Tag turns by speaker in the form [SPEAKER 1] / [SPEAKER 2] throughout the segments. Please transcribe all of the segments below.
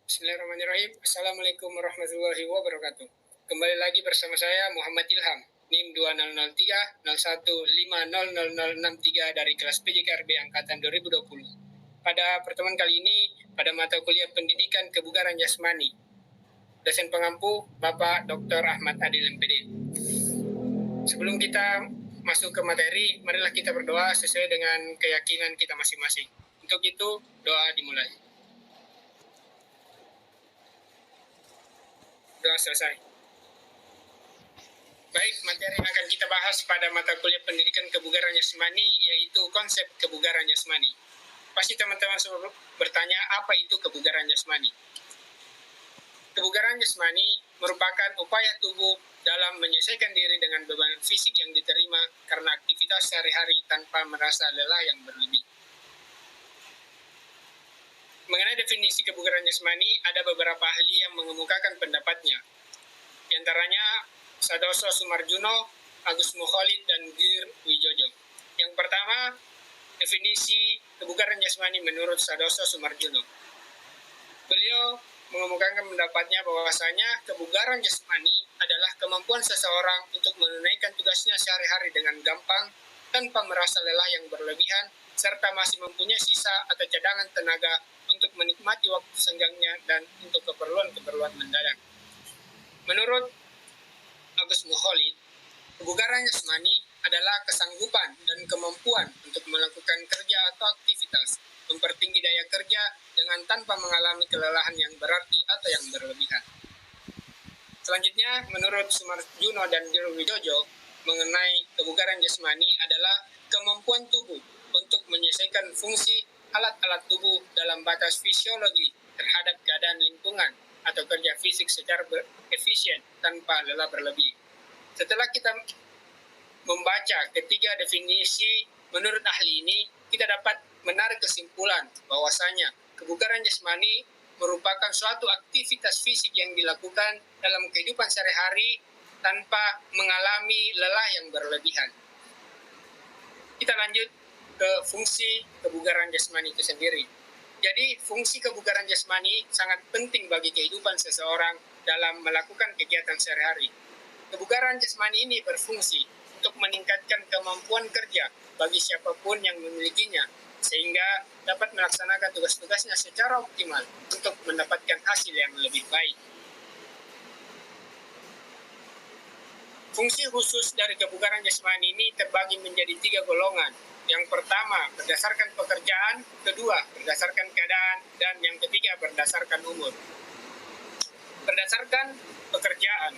[SPEAKER 1] Bismillahirrahmanirrahim. Assalamualaikum warahmatullahi wabarakatuh. Kembali lagi bersama saya Muhammad Ilham, NIM 2003 dari kelas PJKRB Angkatan 2020. Pada pertemuan kali ini, pada mata kuliah Pendidikan Kebugaran Jasmani, dosen pengampu Bapak Dr. Ahmad Adil MPD. Sebelum kita masuk ke materi, marilah kita berdoa sesuai dengan keyakinan kita masing-masing. Untuk itu, doa dimulai. Doa selesai. Baik, materi yang akan kita bahas pada mata kuliah Pendidikan Kebugaran Jasmani yaitu konsep kebugaran jasmani. Pasti teman-teman semua bertanya, apa itu kebugaran jasmani? Kebugaran jasmani merupakan upaya tubuh dalam menyesuaikan diri dengan beban fisik yang diterima karena aktivitas sehari-hari tanpa merasa lelah yang berlebih. Mengenai definisi kebugaran jasmani, ada beberapa ahli yang mengemukakan pendapatnya. Di antaranya Sadoso Sumarjuno, Agus Mukholid, dan Gir Wijojo. Yang pertama, definisi kebugaran jasmani menurut Sadoso Sumarjuno. Beliau mengemukakan pendapatnya bahwasanya kebugaran jasmani adalah kemampuan seseorang untuk menunaikan tugasnya sehari-hari dengan gampang, tanpa merasa lelah yang berlebihan, serta masih mempunyai sisa atau cadangan tenaga untuk menikmati waktu senggangnya dan untuk keperluan-keperluan mendadak. Menurut Agus Mukholid, kebugaran jasmani adalah kesanggupan dan kemampuan untuk melakukan kerja atau aktivitas, mempertinggi daya kerja dengan tanpa mengalami kelelahan yang berarti atau yang berlebihan. Selanjutnya, menurut Sumarjuno dan Gir Wijojo, mengenai kebugaran jasmani adalah kemampuan tubuh untuk menyesuaikan fungsi alat-alat tubuh dalam batas fisiologi terhadap keadaan lingkungan atau kerja fisik secara efisien tanpa lelah berlebih. Setelah kita membaca ketiga definisi menurut ahli ini, kita dapat menarik kesimpulan bahwasanya kebugaran jasmani merupakan suatu aktivitas fisik yang dilakukan dalam kehidupan sehari-hari tanpa mengalami lelah yang berlebihan. Kita lanjut ke fungsi kebugaran jasmani itu sendiri. Jadi fungsi kebugaran jasmani sangat penting bagi kehidupan seseorang dalam melakukan kegiatan sehari-hari. Kebugaran jasmani ini berfungsi untuk meningkatkan kemampuan kerja bagi siapapun yang memilikinya, sehingga dapat melaksanakan tugas-tugasnya secara optimal untuk mendapatkan hasil yang lebih baik. Fungsi khusus dari kebugaran jasmani ini terbagi menjadi 3 golongan. Yang pertama berdasarkan pekerjaan, kedua berdasarkan keadaan, dan yang ketiga berdasarkan umur. Berdasarkan pekerjaan,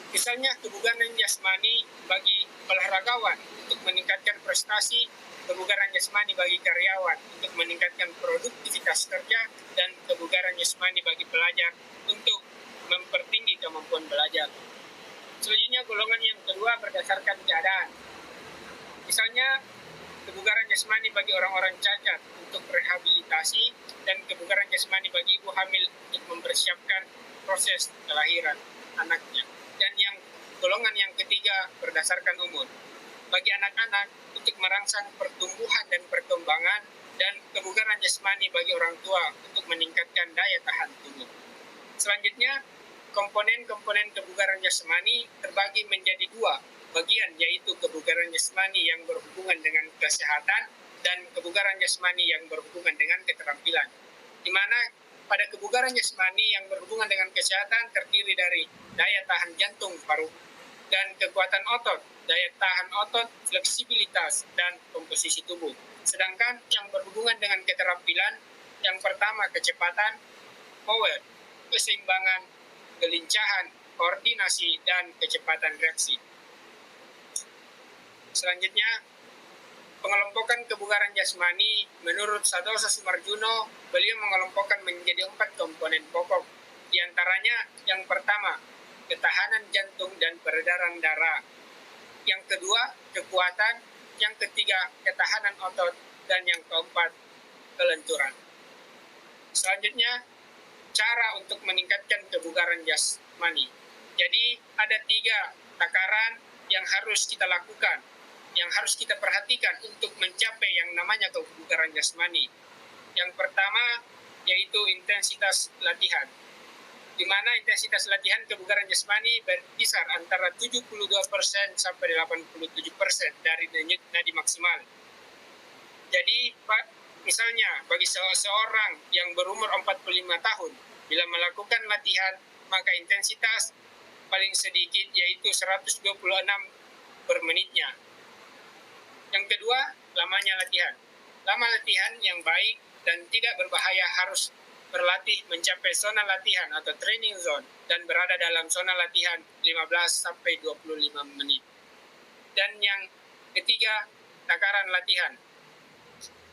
[SPEAKER 1] misalnya kebugaran jasmani bagi olahragawan untuk meningkatkan prestasi, kebugaran jasmani bagi karyawan untuk meningkatkan produktivitas kerja, dan kebugaran jasmani bagi pelajar untuk mempertinggi kemampuan belajar. Selanjutnya golongan yang kedua berdasarkan keadaan. Misalnya kebugaran jasmani bagi orang-orang cacat untuk rehabilitasi, dan kebugaran jasmani bagi ibu hamil untuk mempersiapkan proses kelahiran anaknya. Dan yang golongan yang ketiga berdasarkan umur. Bagi anak-anak untuk merangsang pertumbuhan dan perkembangan, dan kebugaran jasmani bagi orang tua untuk meningkatkan daya tahan tubuh. Selanjutnya, komponen-komponen kebugaran jasmani terbagi menjadi 2 bagian, yaitu kebugaran jasmani yang berhubungan dengan kesehatan dan kebugaran jasmani yang berhubungan dengan keterampilan. Di mana pada kebugaran jasmani yang berhubungan dengan kesehatan terdiri dari daya tahan jantung paru dan kekuatan otot, daya tahan otot, fleksibilitas, dan komposisi tubuh. Sedangkan yang berhubungan dengan keterampilan, yang pertama kecepatan, power, keseimbangan, kelincahan, koordinasi, dan kecepatan reaksi. Selanjutnya, pengelompokan kebugaran jasmani menurut Sadoso Sumarjuno, beliau mengelompokkan menjadi 4 komponen pokok. Di antaranya, yang pertama, ketahanan jantung dan peredaran darah. Yang kedua, kekuatan. Yang ketiga, ketahanan otot. Dan yang keempat, kelenturan. Selanjutnya, cara untuk meningkatkan kebugaran jasmani. Jadi ada 3 takaran yang harus kita lakukan, yang harus kita perhatikan untuk mencapai yang namanya kebugaran jasmani. Yang pertama, yaitu intensitas latihan, di mana intensitas latihan kebugaran jasmani berkisar antara 72% sampai 87% dari denyut nadi maksimal. Jadi, misalnya bagi seorang yang berumur 45 tahun, bila melakukan latihan, maka intensitas paling sedikit yaitu 126 per menitnya. Yang kedua, lamanya latihan. Lama latihan yang baik dan tidak berbahaya harus berlatih mencapai zona latihan atau training zone dan berada dalam zona latihan 15-25 menit. Dan yang ketiga, takaran latihan.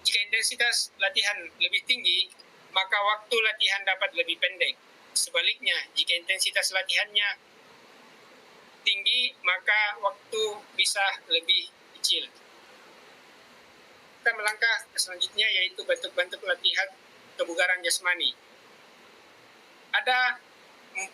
[SPEAKER 1] Jika intensitas latihan lebih tinggi, maka waktu latihan dapat lebih pendek. Sebaliknya, jika intensitas latihannya tinggi, maka waktu bisa lebih kecil. Kita melangkah ke selanjutnya, yaitu bentuk-bentuk latihan kebugaran jasmani. Ada 4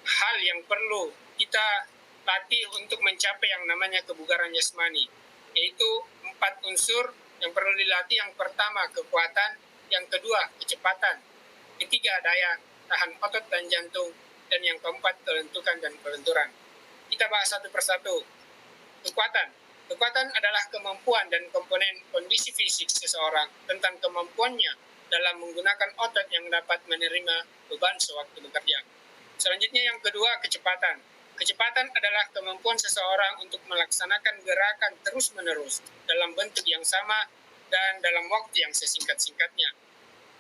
[SPEAKER 1] hal yang perlu kita latih untuk mencapai yang namanya kebugaran jasmani, yaitu 4 unsur yang perlu dilatih. Yang pertama, kekuatan. Yang kedua, kecepatan. Ketiga, daya tahan otot dan jantung. Dan yang keempat, kelentukan dan kelenturan. Kita bahas satu persatu. Kekuatan. Kekuatan adalah kemampuan dan komponen kondisi fisik seseorang tentang kemampuannya dalam menggunakan otot yang dapat menerima beban sewaktu bekerja. Selanjutnya yang kedua, kecepatan. Kecepatan adalah kemampuan seseorang untuk melaksanakan gerakan terus-menerus dalam bentuk yang sama dan dalam waktu yang sesingkat-singkatnya.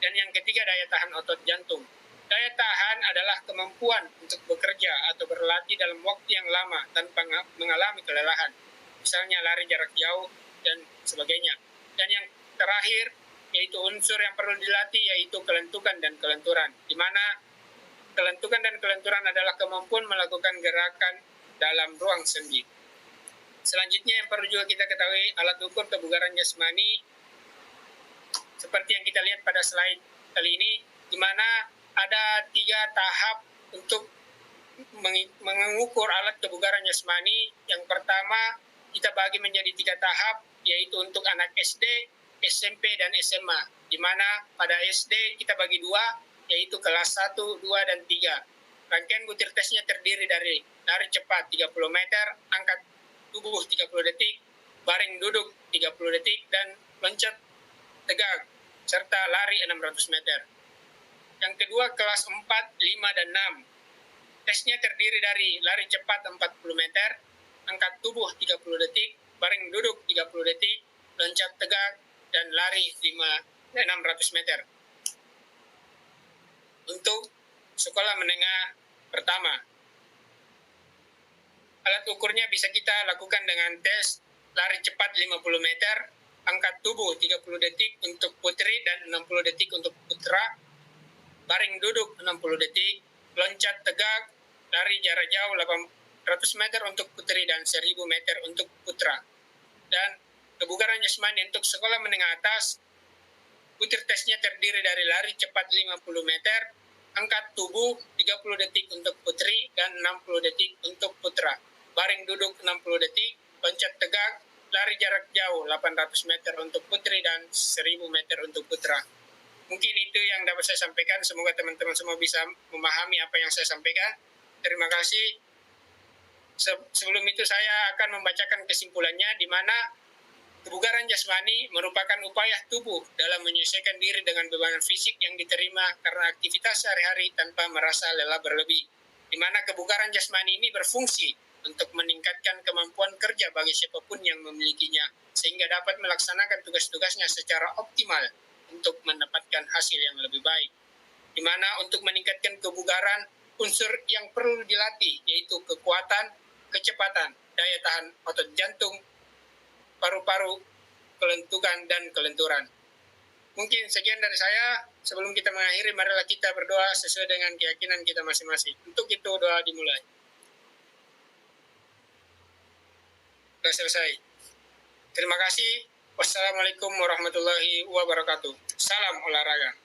[SPEAKER 1] Dan yang ketiga, daya tahan otot jantung. Daya tahan adalah kemampuan untuk bekerja atau berlatih dalam waktu yang lama tanpa mengalami kelelahan. Misalnya lari jarak jauh dan sebagainya. Dan yang terakhir, yaitu unsur yang perlu dilatih, yaitu kelentukan dan kelenturan, di mana kelentukan dan kelenturan adalah kemampuan melakukan gerakan dalam ruang sendi. Selanjutnya yang perlu juga kita ketahui, alat ukur kebugaran jasmani seperti yang kita lihat pada slide kali ini, di mana ada 3 tahap untuk mengukur alat kebugaran jasmani. Yang pertama, kita bagi menjadi 3 tahap, yaitu untuk anak SD, SMP, dan SMA, di mana pada SD kita bagi 2, yaitu kelas 1, 2, dan 3. Rangkaian butir tesnya terdiri dari lari cepat 30 meter, angkat tubuh 30 detik, baring duduk 30 detik, dan loncat tegak, serta lari 600 meter. Yang kedua, kelas 4, 5, dan 6. Tesnya terdiri dari lari cepat 40 meter, angkat tubuh 30 detik, baring duduk 30 detik, loncat tegak, dan lari 600 meter. Untuk sekolah menengah pertama, alat ukurnya bisa kita lakukan dengan tes lari cepat 50 meter, angkat tubuh 30 detik untuk putri dan 60 detik untuk putra, baring duduk 60 detik, loncat tegak, lari jarak jauh 800 meter untuk putri dan 1000 meter untuk putra. Dan kebugaran jasmani untuk sekolah menengah atas, butir tesnya terdiri dari lari cepat 50 meter, angkat tubuh 30 detik untuk putri dan 60 detik untuk putra, baring duduk 60 detik, loncat tegak, lari jarak jauh 800 meter untuk putri dan 1000 meter untuk putra. Mungkin itu yang dapat saya sampaikan. Semoga teman-teman semua bisa memahami apa yang saya sampaikan. Terima kasih. Sebelum itu saya akan membacakan kesimpulannya, di mana kebugaran jasmani merupakan upaya tubuh dalam menyesuaikan diri dengan beban fisik yang diterima karena aktivitas sehari-hari tanpa merasa lelah berlebih. Di mana kebugaran jasmani ini berfungsi untuk meningkatkan kemampuan kerja bagi siapapun yang memilikinya, sehingga dapat melaksanakan tugas-tugasnya secara optimal untuk mendapatkan hasil yang lebih baik. Di mana untuk meningkatkan kebugaran, unsur yang perlu dilatih yaitu kekuatan, kecepatan, daya tahan otot jantung, paru-paru, kelentukan, dan kelenturan. Mungkin sekian dari saya. Sebelum kita mengakhiri, marilah kita berdoa sesuai dengan keyakinan kita masing-masing. Untuk itu, doa dimulai. Sudah selesai. Terima kasih. Wassalamualaikum warahmatullahi wabarakatuh. Salam olahraga.